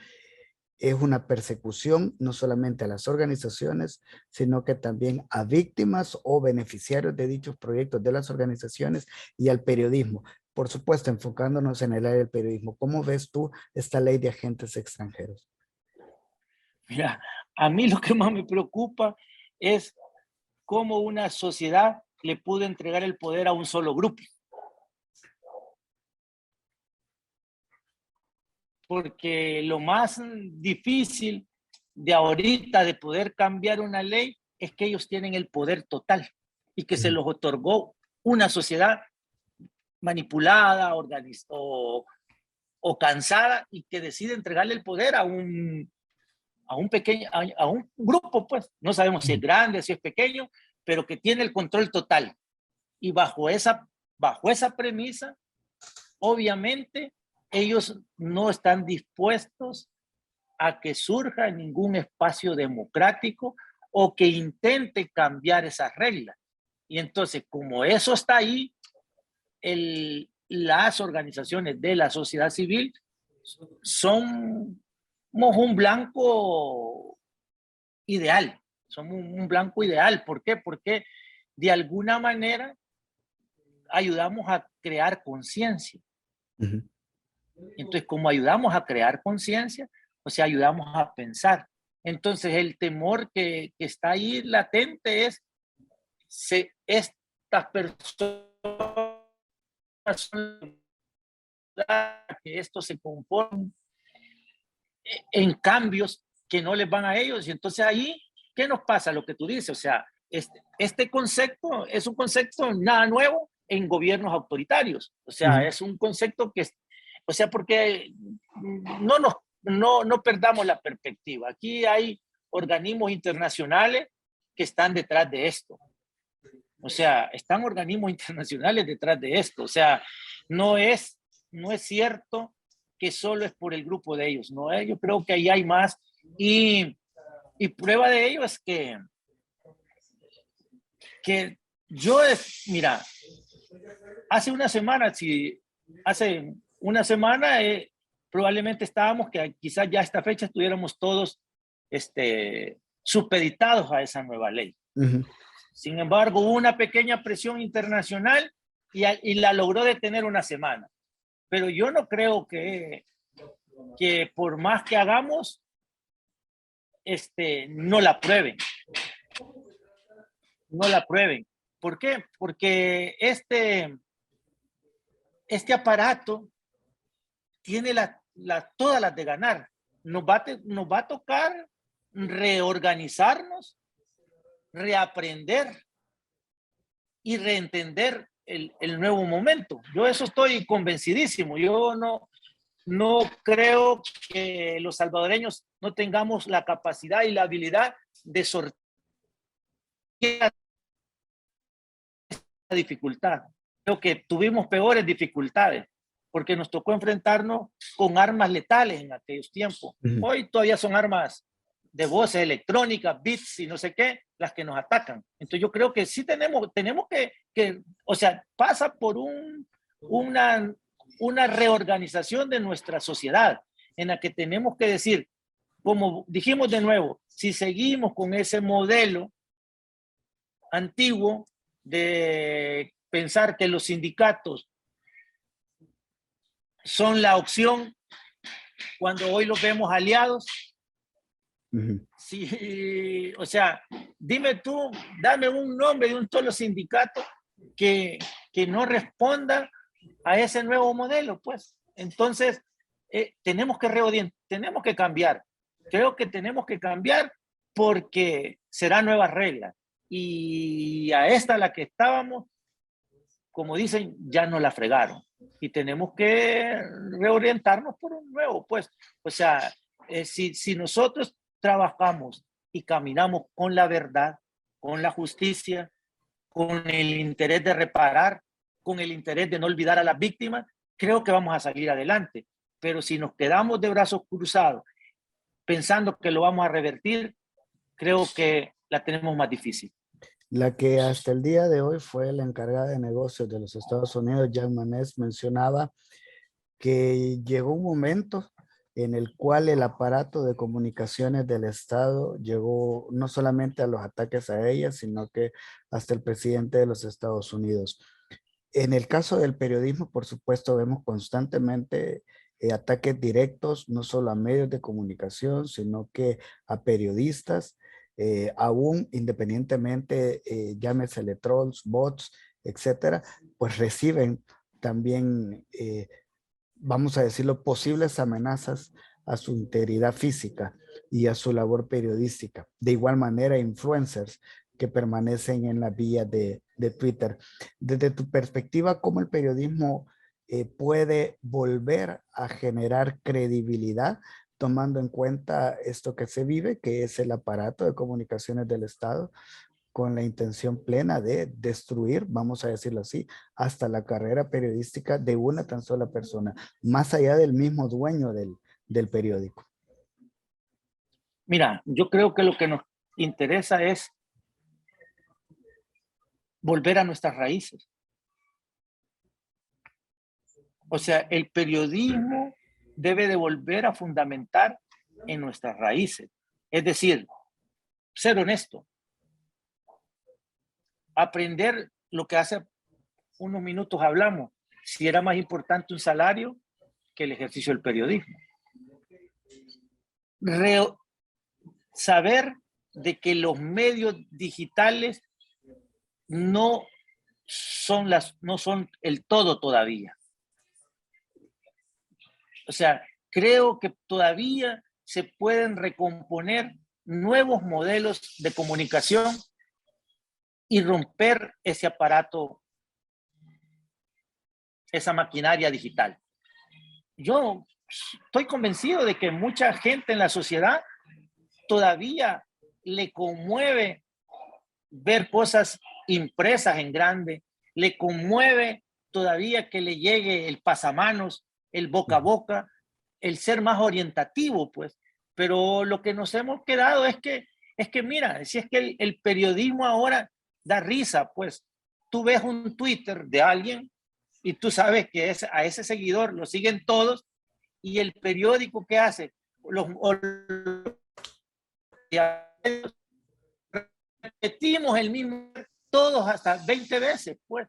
es una persecución no solamente a las organizaciones, sino que también a víctimas o beneficiarios de dichos proyectos de las organizaciones y al periodismo. Por supuesto, enfocándonos en el área del periodismo. ¿Cómo ves tú esta ley de agentes extranjeros? Mira, a mí lo que más me preocupa es cómo una sociedad le pudo entregar el poder a un solo grupo. Porque lo más difícil de ahorita de poder cambiar una ley es que ellos tienen el poder total y que se los otorgó una sociedad manipulada, o cansada, y que decide entregarle el poder a un pequeño, a un grupo, pues, no sabemos si es grande, si es pequeño, pero que tiene el control total. Y bajo esa premisa, obviamente, ellos no están dispuestos a que surja ningún espacio democrático o que intente cambiar esas reglas. Y entonces, como eso está ahí, las organizaciones de la sociedad civil somos un blanco ideal. Somos un blanco ideal. ¿Por qué? Porque de alguna manera ayudamos a crear conciencia. Entonces, como ayudamos a crear conciencia, o sea, ayudamos a pensar. Entonces, el temor que está ahí latente es estas personas son que esto se compone en cambios que no les van a ellos. Y entonces ahí, ¿qué nos pasa? Lo que tú dices, o sea, este concepto es un concepto nada nuevo en gobiernos autoritarios. O sea, es un concepto que, o sea, porque no perdamos la perspectiva. Aquí hay organismos internacionales que están detrás de esto. O sea, están organismos internacionales detrás de esto. O sea, no es cierto que solo es por el grupo de ellos, ¿no? Yo creo que ahí hay más. Y prueba de ello es que mira, hace una semana, probablemente estábamos, que quizás ya a esta fecha estuviéramos todos supeditados a esa nueva ley. Sin embargo, hubo una pequeña presión internacional y la logró detener una semana. Pero yo no creo que por más que hagamos, no la aprueben. No la aprueben. ¿Por qué? Porque este aparato tiene todas las de ganar. Nos va a tocar reorganizarnos, reaprender y reentender el nuevo momento. Yo eso estoy convencidísimo. Yo no creo que los salvadoreños no tengamos la capacidad y la habilidad de sortear la dificultad. Creo que tuvimos peores dificultades porque nos tocó enfrentarnos con armas letales en aquellos tiempos. Hoy todavía son armas de voces electrónicas, bits y no sé qué, las que nos atacan. Entonces yo creo que sí tenemos que o sea, pasa por una reorganización de nuestra sociedad en la que tenemos que decir, como dijimos de nuevo, si seguimos con ese modelo antiguo de pensar que los sindicatos son la opción cuando hoy los vemos aliados, sí, o sea, dime tú, dame un nombre de un solo sindicato que no responda a ese nuevo modelo, pues. Entonces, tenemos que cambiar. Creo que tenemos que cambiar porque serán nuevas reglas. Y a esta, la que estábamos, como dicen, ya no la fregaron. Y tenemos que reorientarnos por un nuevo, pues. O sea, si nosotros trabajamos y caminamos con la verdad, con la justicia, con el interés de reparar, con el interés de no olvidar a las víctimas, creo que vamos a salir adelante. Pero si nos quedamos de brazos cruzados pensando que lo vamos a revertir, creo que la tenemos más difícil. La que hasta el día de hoy fue la encargada de negocios de los Estados Unidos, Jan Maness, mencionaba que llegó un momento en el cual el aparato de comunicaciones del Estado llegó no solamente a los ataques a ella, sino que hasta el presidente de los Estados Unidos. En el caso del periodismo, por supuesto, vemos constantemente ataques directos, no solo a medios de comunicación, sino que a periodistas, aún independientemente, llámesele trolls, bots, etcétera, pues reciben también, vamos a decirlo, posibles amenazas a su integridad física y a su labor periodística. De igual manera, influencers que permanecen en la vía de Twitter. Desde tu perspectiva, ¿cómo el periodismo puede volver a generar credibilidad tomando en cuenta esto que se vive, que es el aparato de comunicaciones del Estado, con la intención plena de destruir, vamos a decirlo así, hasta la carrera periodística de una tan sola persona, más allá del mismo dueño del periódico? Mira, yo creo que lo que nos interesa es volver a nuestras raíces. O sea, el periodismo debe de volver a fundamentar en nuestras raíces. Es decir, ser honesto, aprender lo que hace unos minutos hablamos, si era más importante un salario que el ejercicio del periodismo. Saber de que los medios digitales no son el todo todavía. O sea, creo que todavía se pueden recomponer nuevos modelos de comunicación y romper ese aparato, esa maquinaria digital. Yo estoy convencido de que mucha gente en la sociedad todavía le conmueve ver cosas impresas en grande, le conmueve todavía que le llegue el pasamanos, el boca a boca, el ser más orientativo, pues. Pero lo que nos hemos quedado es que mira, si es que el periodismo ahora da risa, pues. Tú ves un Twitter de alguien y tú sabes que a ese seguidor lo siguen todos, y el periódico, ¿qué hace? Repetimos el mismo, todos hasta 20 veces, pues.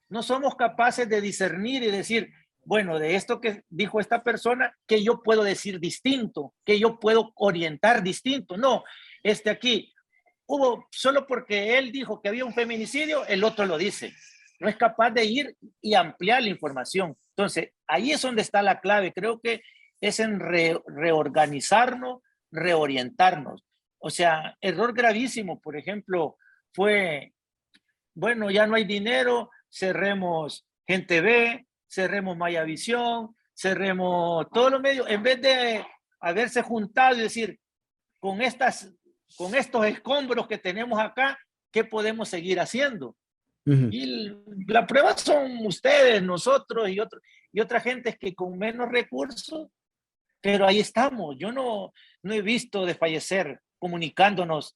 No somos capaces de discernir y decir, bueno, de esto que dijo esta persona, que yo puedo decir distinto, que yo puedo orientar distinto. No, aquí solo porque él dijo que había un feminicidio, el otro lo dice. No es capaz de ir y ampliar la información. Entonces, ahí es donde está la clave. Creo que es en reorganizarnos, reorientarnos. O sea, error gravísimo, por ejemplo, fue, bueno, ya no hay dinero, cerremos Gente B, cerremos Mayavisión, cerremos todos los medios, en vez de haberse juntado y decir, con estos escombros que tenemos acá, ¿qué podemos seguir haciendo? Y la prueba son ustedes, nosotros y otra gente que con menos recursos, pero ahí estamos. Yo no he visto desfallecer comunicándonos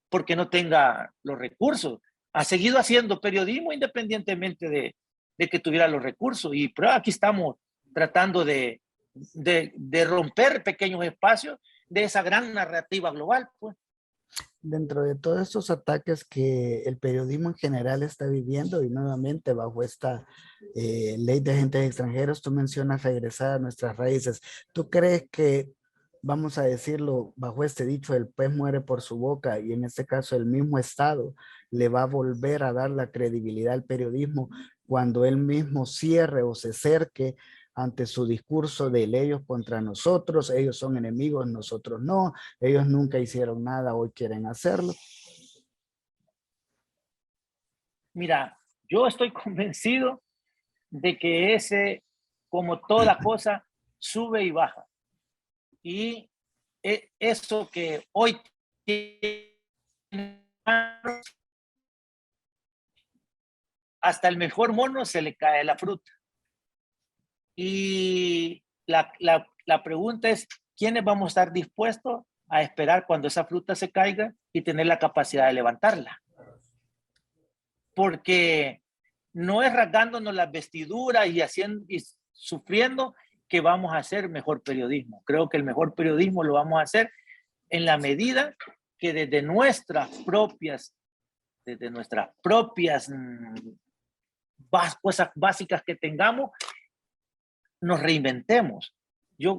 porque no tenga los recursos. Ha seguido haciendo periodismo independientemente de que tuviera los recursos. Y pero aquí estamos tratando de romper pequeños espacios de esa gran narrativa global, pues. Dentro de todos estos ataques que el periodismo en general está viviendo, y nuevamente bajo esta ley de agentes extranjeros, tú mencionas regresar a nuestras raíces. ¿Tú crees que, vamos a decirlo bajo este dicho, el pez muere por su boca, y en este caso el mismo Estado le va a volver a dar la credibilidad al periodismo cuando él mismo cierre o se acerque ante su discurso de ellos contra nosotros, ellos son enemigos, nosotros no, ellos nunca hicieron nada, hoy quieren hacerlo? Mira, yo estoy convencido de que como toda cosa, sube y baja. Y eso que hoy hasta el mejor mono se le cae la fruta. Y la pregunta es, ¿quiénes vamos a estar dispuestos a esperar cuando esa fruta se caiga y tener la capacidad de levantarla? Porque no es rasgándonos las vestiduras y sufriendo que vamos a hacer mejor periodismo. Creo que el mejor periodismo lo vamos a hacer en la medida que desde nuestras propias cosas básicas que tengamos, nos reinventemos. Yo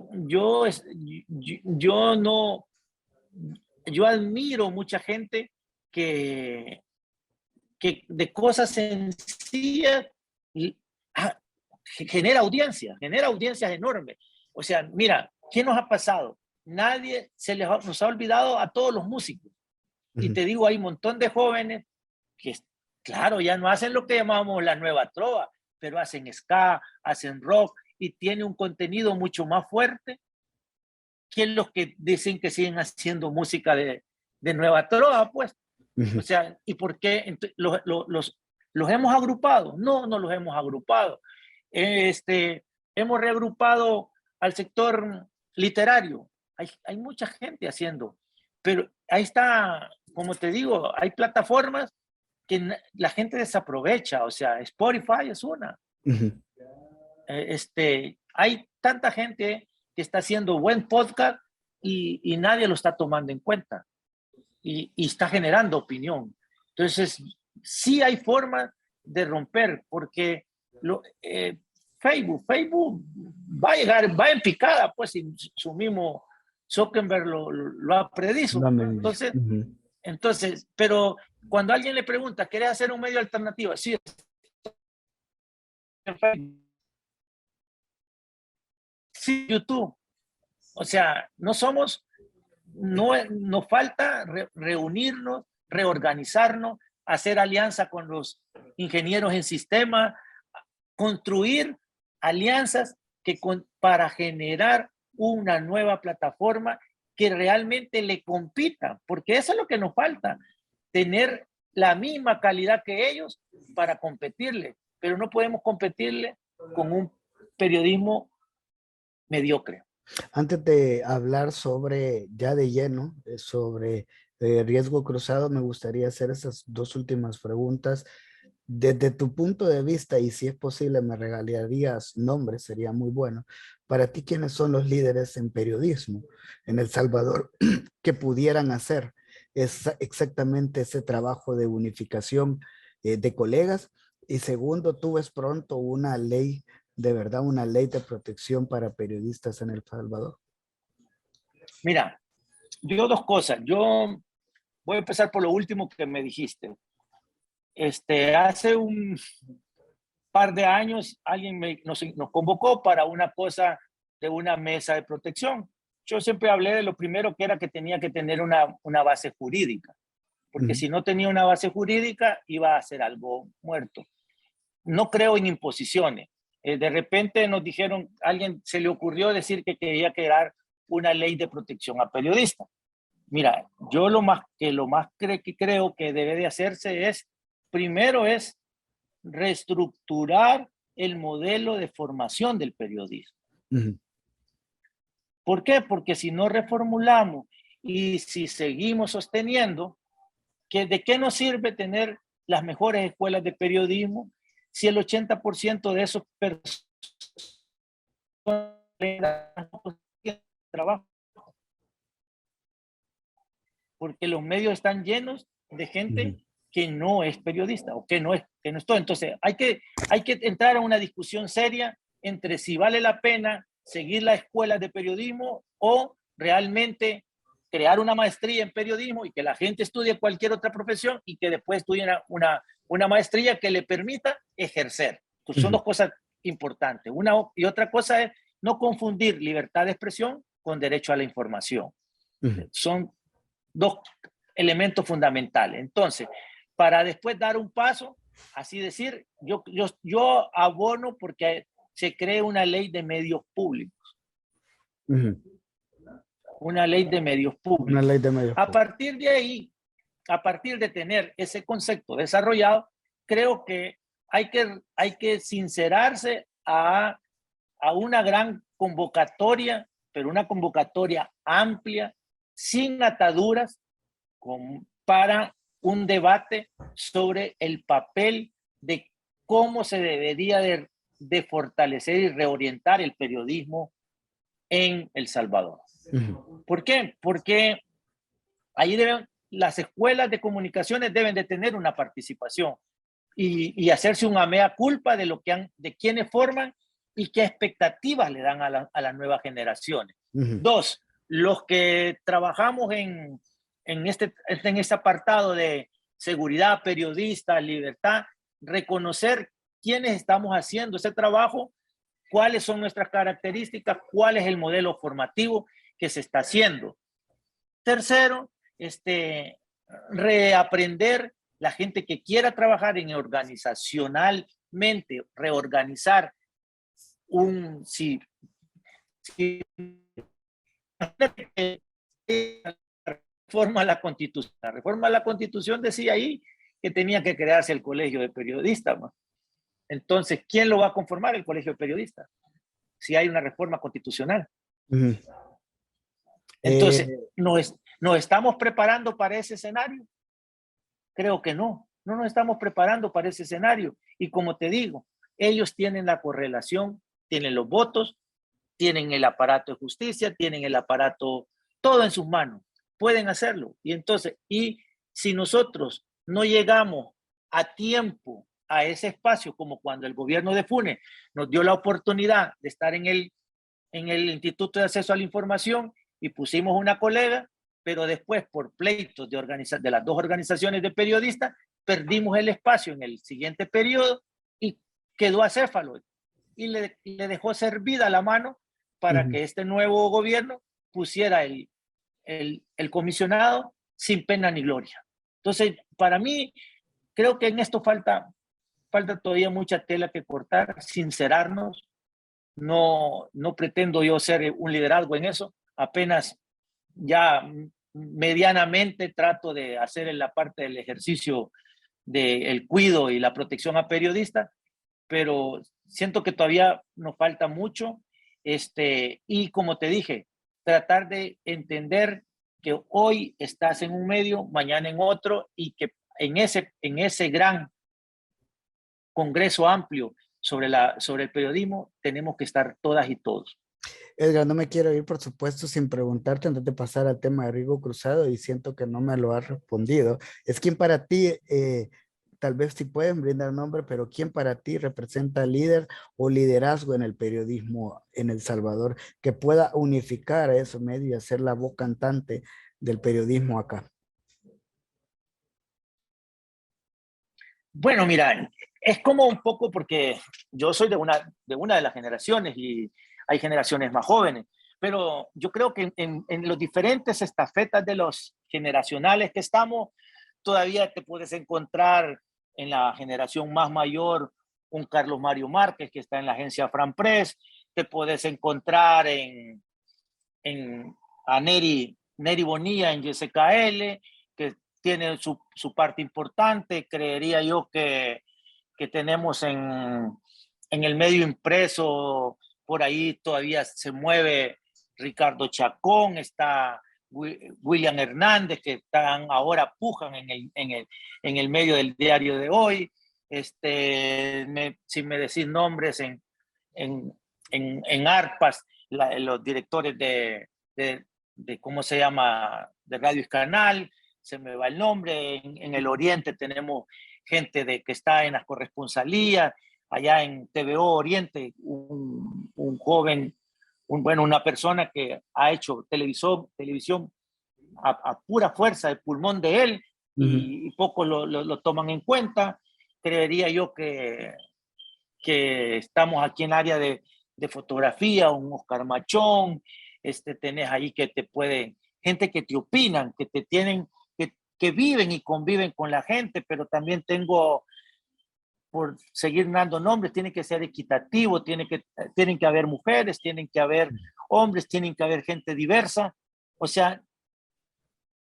admiro mucha gente que de cosas sencillas genera audiencias enormes. O sea, mira, ¿qué nos ha pasado? Nadie nos ha olvidado a todos los músicos. Y te digo, hay un montón de jóvenes que, claro, ya no hacen lo que llamamos la nueva trova, pero hacen ska, hacen rock y tiene un contenido mucho más fuerte que los que dicen que siguen haciendo música de nueva trova, pues. O sea, ¿y por qué los hemos agrupado? No, no los hemos agrupado. Hemos reagrupado al sector literario. Hay mucha gente haciendo, pero ahí está, como te digo, hay plataformas que la gente desaprovecha. O sea, Spotify es una. Hay tanta gente que está haciendo buen podcast y nadie lo está tomando en cuenta. Y está generando opinión. Entonces, sí hay formas de romper, porque Facebook va a llegar, va en picada, pues, si su mismo Zuckerberg lo ha predicho. Entonces, pero cuando alguien le pregunta, ¿quieres hacer un medio alternativo? Sí, en Facebook. Sí, YouTube. O sea, nos falta reunirnos, reorganizarnos, hacer alianza con los ingenieros en sistema, construir alianzas para generar una nueva plataforma que realmente le compita, porque eso es lo que nos falta, tener la misma calidad que ellos para competirle, pero no podemos competirle con un periodismo mediocre. Antes de hablar sobre, ya de lleno, sobre riesgo cruzado, me gustaría hacer esas dos últimas preguntas. Desde tu punto de vista, y si es posible me regalarías nombres, sería muy bueno. Para ti, ¿quiénes son los líderes en periodismo en El Salvador que pudieran hacer exactamente ese trabajo de unificación de colegas? Y segundo, ¿tú ves pronto una ley, de verdad, una ley de protección para periodistas en El Salvador? Mira, yo dos cosas. Yo voy a empezar por lo último que me dijiste. Hace un par de años alguien nos convocó para una cosa de una mesa de protección. Yo siempre hablé de lo primero que era que tenía que tener una base jurídica, porque si no tenía una base jurídica iba a ser algo muerto. No creo en imposiciones. De repente nos dijeron, alguien se le ocurrió decir que quería crear una ley de protección a periodistas. Mira, yo lo más que creo que debe de hacerse es, primero es reestructurar el modelo de formación del periodismo. ¿Por qué? Porque si no reformulamos y si seguimos sosteniendo, ¿de qué nos sirve tener las mejores escuelas de periodismo si el 80% de esos personas trabajo? Porque los medios están llenos de gente que no es periodista o que no es todo. Entonces, hay que entrar a una discusión seria entre si vale la pena seguir las escuelas de periodismo o realmente crear una maestría en periodismo y que la gente estudie cualquier otra profesión y que después estudie una maestría que le permita ejercer. Entonces, son dos cosas importantes. Una y otra cosa es no confundir libertad de expresión con derecho a la información. Son dos elementos fundamentales. Entonces, para después dar un paso, así decir, yo abono porque se cree una ley de medios públicos. Una ley de medios públicos. Una ley de medios A públicos. partir de ahí, a partir de tener ese concepto desarrollado, creo que hay que sincerarse a una gran convocatoria, pero una convocatoria amplia, sin ataduras, para un debate sobre el papel de cómo se debería de fortalecer y reorientar el periodismo en El Salvador. ¿Por qué? Porque ahí las escuelas de comunicaciones deben de tener una participación y hacerse una mea culpa de de quienes forman y qué expectativas le dan a las nuevas generaciones. Dos, los que trabajamos en este apartado de seguridad, periodistas, libertad, reconocer quiénes estamos haciendo ese trabajo, cuáles son nuestras características, cuál es el modelo formativo que se está haciendo. Tercero, reaprender la gente que quiera trabajar en organizacionalmente, reorganizar si reforma a la Constitución. La reforma a la Constitución decía ahí que tenía que crearse el colegio de periodistas. ¿No? Entonces, ¿quién lo va a conformar el colegio de periodistas? Si hay una reforma constitucional. Entonces, ¿nos estamos preparando para ese escenario? Creo que no nos estamos preparando para ese escenario. Y como te digo, ellos tienen la correlación, tienen los votos, tienen el aparato de justicia, tienen el aparato, todo en sus manos, pueden hacerlo. Y entonces, si nosotros no llegamos a tiempo a ese espacio, como cuando el gobierno de Funes nos dio la oportunidad de estar en el Instituto de Acceso a la Información y pusimos una colega, pero después por pleitos de las dos organizaciones de periodistas, perdimos el espacio en el siguiente periodo y quedó acéfalo y le dejó servida la mano para que este nuevo gobierno pusiera el comisionado sin pena ni gloria. Entonces, para mí, creo que en esto falta todavía mucha tela que cortar, sincerarnos. No pretendo yo ser un liderazgo en eso, apenas ya medianamente trato de hacer en la parte del ejercicio del cuidado y la protección a periodistas, pero siento que todavía nos falta mucho, y como te dije, tratar de entender que hoy estás en un medio, mañana en otro, y que en ese gran congreso amplio sobre el periodismo tenemos que estar todas y todos. Edgar, no me quiero ir, por supuesto, sin preguntarte antes de pasar al tema de Rigo Cruzado, y siento que no me lo has respondido. Es quién para ti, tal vez si pueden brindar nombre, pero quién para ti representa líder o liderazgo en el periodismo en El Salvador, que pueda unificar a esos medios y hacer la voz cantante del periodismo acá. Bueno, mira, es como un poco porque yo soy de una de las generaciones y hay generaciones más jóvenes, pero yo creo que en los diferentes estafetas de los generacionales que estamos, todavía te puedes encontrar en la generación más mayor un Carlos Mario Márquez que está en la agencia Franpress, te puedes encontrar a Neri Bonilla en YSKL, que tiene su parte importante. Creería yo que tenemos en el medio impreso, por ahí todavía se mueve Ricardo Chacón, está William Hernández, que están ahora pujan en el medio del diario de hoy. Si me decís nombres en ARPAS, los directores de ¿cómo se llama? De Radio Canal, se me va el nombre. En el Oriente tenemos gente que está en las corresponsalías, allá en TVO Oriente, un joven, una persona que ha hecho televisión a pura fuerza de pulmón de él, y pocos lo toman en cuenta. Creería yo que estamos aquí en el área de fotografía, un Oscar Machón, tenés ahí que gente que te opinan, que te tienen, que viven y conviven con la gente, pero también tengo, por seguir dando nombres, tiene que ser equitativo, tienen que haber mujeres, tienen que haber hombres, tienen que haber gente diversa, O sea,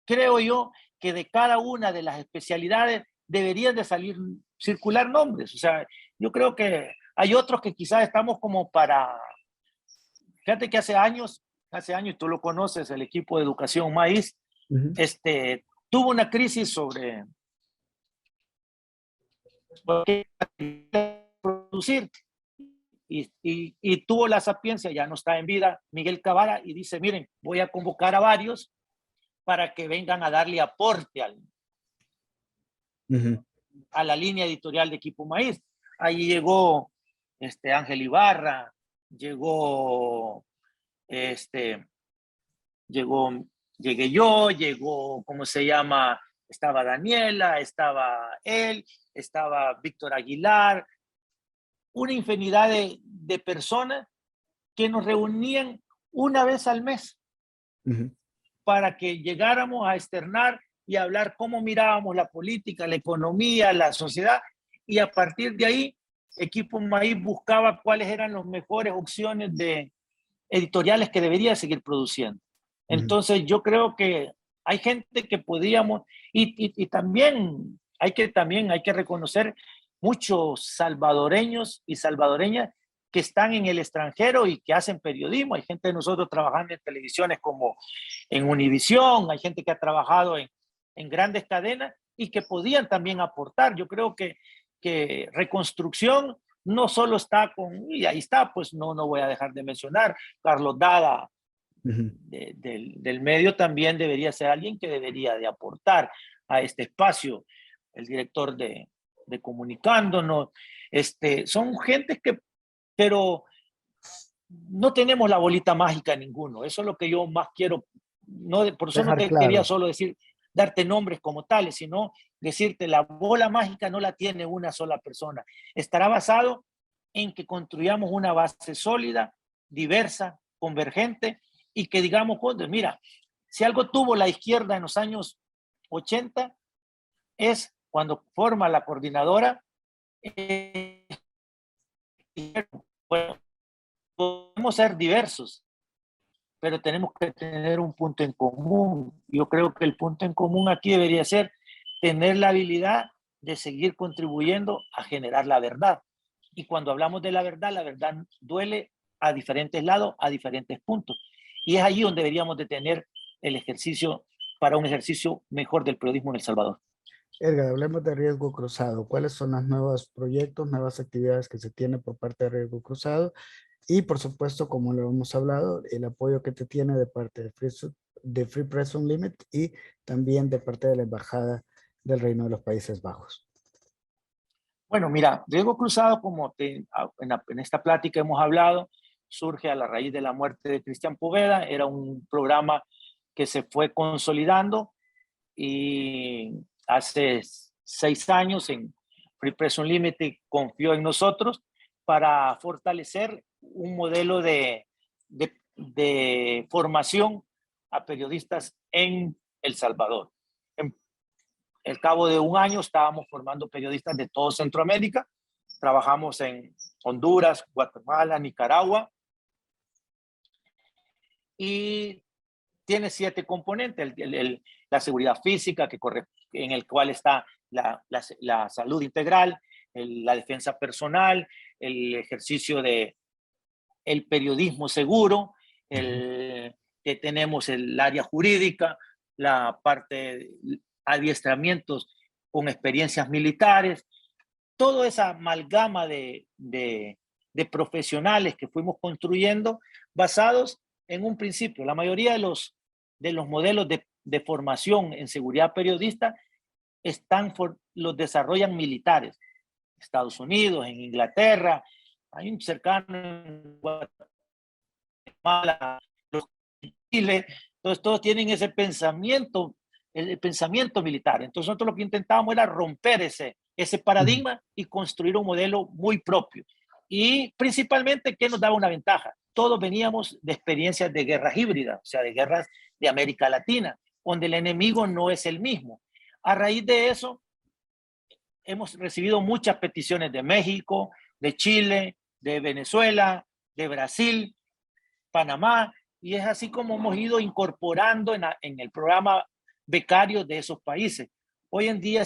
creo yo que de cada una de las especialidades deberían de salir, circular nombres. O sea, yo creo que hay otros que quizás estamos como para... Fíjate que hace años, tú lo conoces, el equipo de Educación Maíz, Ujú, tuvo una crisis sobre qué producir y tuvo la sapiencia, ya no está en vida, Miguel Cavara, y dice, miren, voy a convocar a varios para que vengan a darle aporte ujú, a la línea editorial de Equipo Maíz. Ahí llegó Ángel Ibarra, llegó, este, llegué yo, llegó, ¿cómo se llama? Estaba Daniela, estaba él, estaba Víctor Aguilar, una infinidad de personas que nos reunían una vez al mes ujú, para que llegáramos a externar y hablar cómo mirábamos la política, la economía, la sociedad, y a partir de ahí, Equipo Maíz buscaba cuáles eran las mejores opciones de editoriales que debería seguir produciendo. ujú. Entonces, yo creo que hay gente que podríamos, y también hay que reconocer muchos salvadoreños y salvadoreñas que están en el extranjero y que hacen periodismo. Hay gente de nosotros trabajando en televisiones como en Univisión, hay gente que ha trabajado en grandes cadenas y que podían también aportar. Yo creo que reconstrucción no solo está con, y ahí está, pues no voy a dejar de mencionar, Carlos Dada Ujú. del medio también debería ser alguien que debería de aportar a este espacio, el director de Comunicándonos, son gentes que, pero no tenemos la bolita mágica ninguno. Eso es lo que yo más quiero. No, por eso no Dejar te quería claro. solo decir, darte nombres como tales, sino decirte la bola mágica no la tiene una sola persona. Estará basado en que construyamos una base sólida, diversa, convergente y que digamos, mira, si algo tuvo la izquierda en los años 80 es cuando forma la coordinadora. Bueno, podemos ser diversos, pero tenemos que tener un punto en común. Yo creo que el punto en común aquí debería ser tener la habilidad de seguir contribuyendo a generar la verdad. Y cuando hablamos de la verdad duele a diferentes lados, a diferentes puntos. Y es allí donde deberíamos de tener el ejercicio para un ejercicio mejor del periodismo en El Salvador. Edgar, hablemos de riesgo cruzado. ¿Cuáles son los nuevos proyectos, nuevas actividades que se tienen por parte de riesgo cruzado? Y por supuesto, como lo hemos hablado, el apoyo que te tiene de parte de Free Press Unlimited y también de parte de la Embajada del Reino de los Países Bajos. Bueno, mira, riesgo cruzado, como en esta plática hemos hablado, surge a la raíz de la muerte de Cristian Poveda. Era un programa que se fue consolidando y hace 6 años en Free Press Unlimited confió en nosotros para fortalecer un modelo de formación a periodistas en El Salvador. En el cabo de un año estábamos formando periodistas de todo Centroamérica. Trabajamos en Honduras, Guatemala, Nicaragua y tiene 7 componentes. La seguridad física, en el cual está la salud integral, la defensa personal, el ejercicio de el periodismo seguro, Ujú. que tenemos el área jurídica, la parte de adiestramientos con experiencias militares, toda esa amalgama de profesionales que fuimos construyendo basados en un principio. La mayoría de los modelos de formación en seguridad periodista los desarrollan militares. Estados Unidos, en Inglaterra, hay un cercano en Guatemala, los Chile, entonces todos tienen ese pensamiento, el pensamiento militar. Entonces nosotros lo que intentábamos era romper ese Ujú. paradigma y construir un modelo muy propio. Y principalmente, ¿qué nos daba una ventaja? Todos veníamos de experiencias de guerras híbridas, o sea, de guerras de América Latina, donde el enemigo no es el mismo. A raíz de eso, hemos recibido muchas peticiones de México, de Chile, de Venezuela, de Brasil, Panamá, Y es así como hemos ido incorporando en el programa becario de esos países. Hoy en día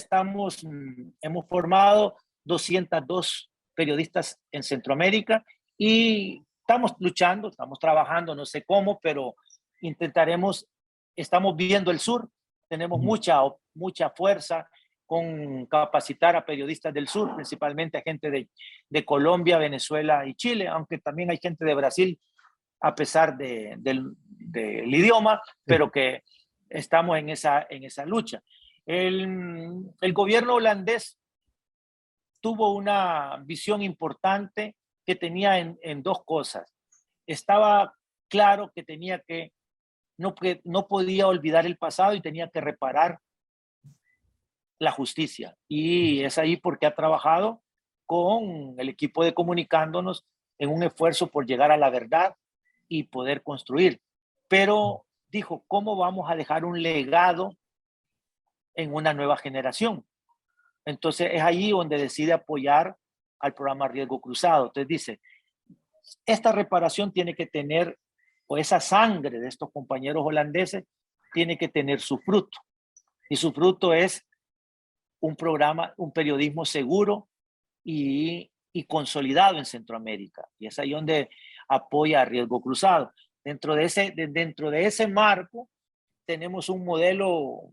hemos formado 202 periodistas en Centroamérica y estamos luchando, estamos trabajando, no sé cómo, pero intentaremos, estamos viendo el sur, tenemos mucha fuerza con capacitar a periodistas del sur, principalmente a gente de Colombia, Venezuela y Chile, aunque también hay gente de Brasil, a pesar del idioma, pero que estamos en esa lucha. El gobierno holandés tuvo una visión importante que tenía en dos cosas. Estaba claro que no podía olvidar el pasado y tenía que reparar la justicia. Y es ahí porque ha trabajado con el equipo de Comunicándonos en un esfuerzo por llegar a la verdad y poder construir. Pero dijo, ¿cómo vamos a dejar un legado en una nueva generación? Entonces es ahí donde decide apoyar al programa Riesgo Cruzado. Entonces dice, esta reparación tiene que tener, o esa sangre de estos compañeros holandeses, tiene que tener su fruto. Y su fruto es un programa, un periodismo seguro y consolidado en Centroamérica. Y es ahí donde apoya a Riesgo Cruzado. Dentro de ese marco tenemos un modelo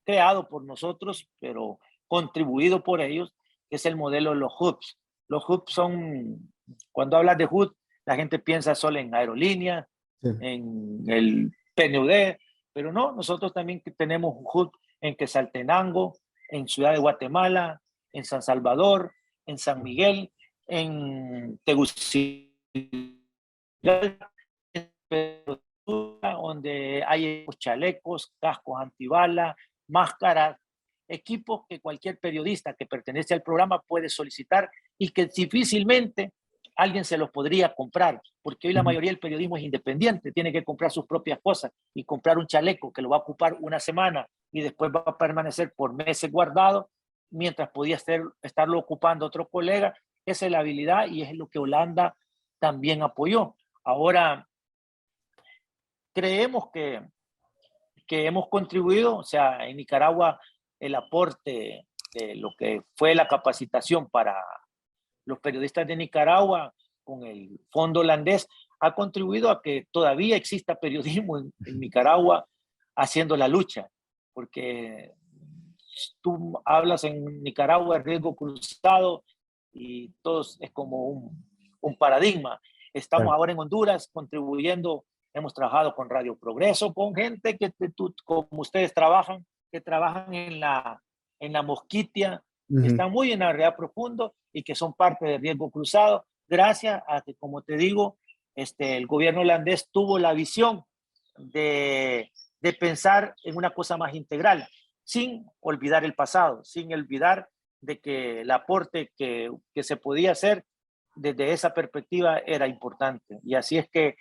creado por nosotros, pero contribuido por ellos, que es el modelo de los hubs. Los hubs son, cuando hablas de hub, la gente piensa solo en aerolíneas, en el PNUD, pero no, nosotros también tenemos un hub en Quetzaltenango, en Ciudad de Guatemala, en San Salvador, en San Miguel, en Tegucigalpa, donde hay chalecos, cascos antibalas, máscaras, equipos que cualquier periodista que pertenece al programa puede solicitar y que difícilmente alguien se los podría comprar, porque hoy la mayoría del periodismo es independiente, tiene que comprar sus propias cosas y comprar un chaleco que lo va a ocupar una semana y después va a permanecer por meses guardado, mientras podía estarlo ocupando otro colega. Esa es la habilidad y es lo que Holanda también apoyó. Ahora, creemos que hemos contribuido, o sea, en Nicaragua el aporte de lo que fue la capacitación para los periodistas de Nicaragua con el fondo holandés ha contribuido a que todavía exista periodismo en Nicaragua haciendo la lucha, porque tú hablas en Nicaragua de Riesgo Cruzado y todo es como un paradigma. Estamos ahora en Honduras contribuyendo. Hemos trabajado con Radio Progreso, con gente como ustedes trabajan, que trabajan en la Mosquitia, que están muy en la realidad profundo y que son parte de Riesgo Cruzado, gracias a que, como te digo, el gobierno holandés tuvo la visión de pensar en una cosa más integral, sin olvidar el pasado, sin olvidar de que el aporte que se podía hacer desde esa perspectiva era importante. Y así es que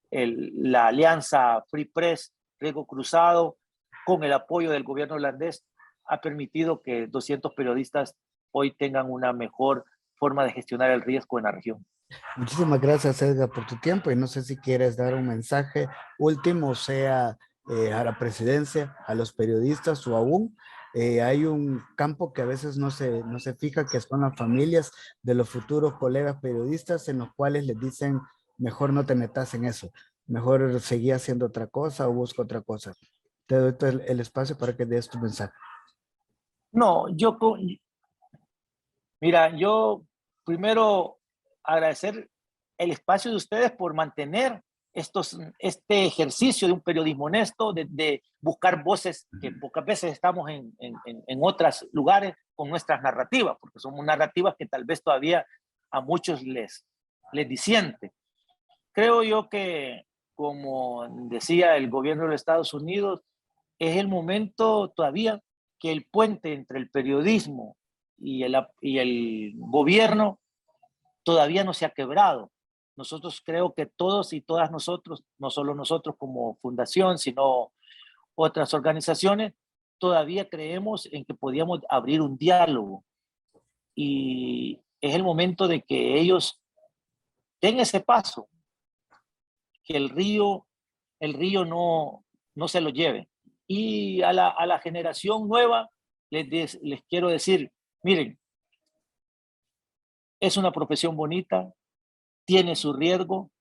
la alianza Free Press, Riesgo Cruzado, con el apoyo del gobierno holandés, ha permitido que 200 periodistas hoy tengan una mejor forma de gestionar el riesgo en la región. Muchísimas gracias, Edgar, por tu tiempo y no sé si quieres dar un mensaje último, sea a la presidencia, a los periodistas o aún. Hay un campo que a veces no se fija, que son las familias de los futuros colegas periodistas, en los cuales les dicen, mejor no te metas en eso, mejor seguí haciendo otra cosa o busca otra cosa. Te doy el espacio para que des tu mensaje. No, mira, yo primero agradecer el espacio de ustedes por mantener este ejercicio de un periodismo honesto, de buscar voces que pocas veces estamos en otros lugares con nuestras narrativas, porque somos narrativas que tal vez todavía a muchos les disiente. Creo yo que, como decía el gobierno de los Estados Unidos, es el momento todavía que el puente entre el periodismo y el gobierno todavía no se ha quebrado. Nosotros creo que todos y todas nosotros, no solo nosotros como fundación, sino otras organizaciones, todavía creemos en que podíamos abrir un diálogo. Y es el momento de que ellos den ese paso. que el río no se lo lleve. Y a la generación nueva les quiero decir, miren, es una profesión bonita, tiene su riesgo,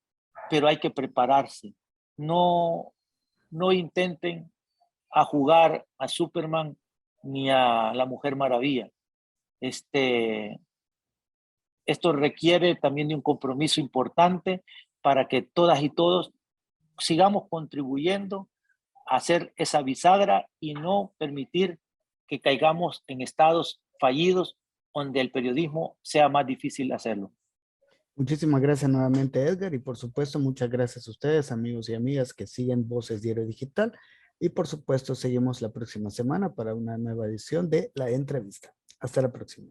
pero hay que prepararse. No, no intenten a jugar a Superman ni a la Mujer Maravilla. Esto requiere también de un compromiso importante para que todas y todos sigamos contribuyendo a hacer esa bisagra y no permitir que caigamos en estados fallidos donde el periodismo sea más difícil hacerlo. Muchísimas gracias nuevamente, Edgar, y por supuesto, muchas gracias a ustedes, amigos y amigas que siguen Voces Diario Digital. Y por supuesto, seguimos la próxima semana para una nueva edición de La Entrevista. Hasta la próxima.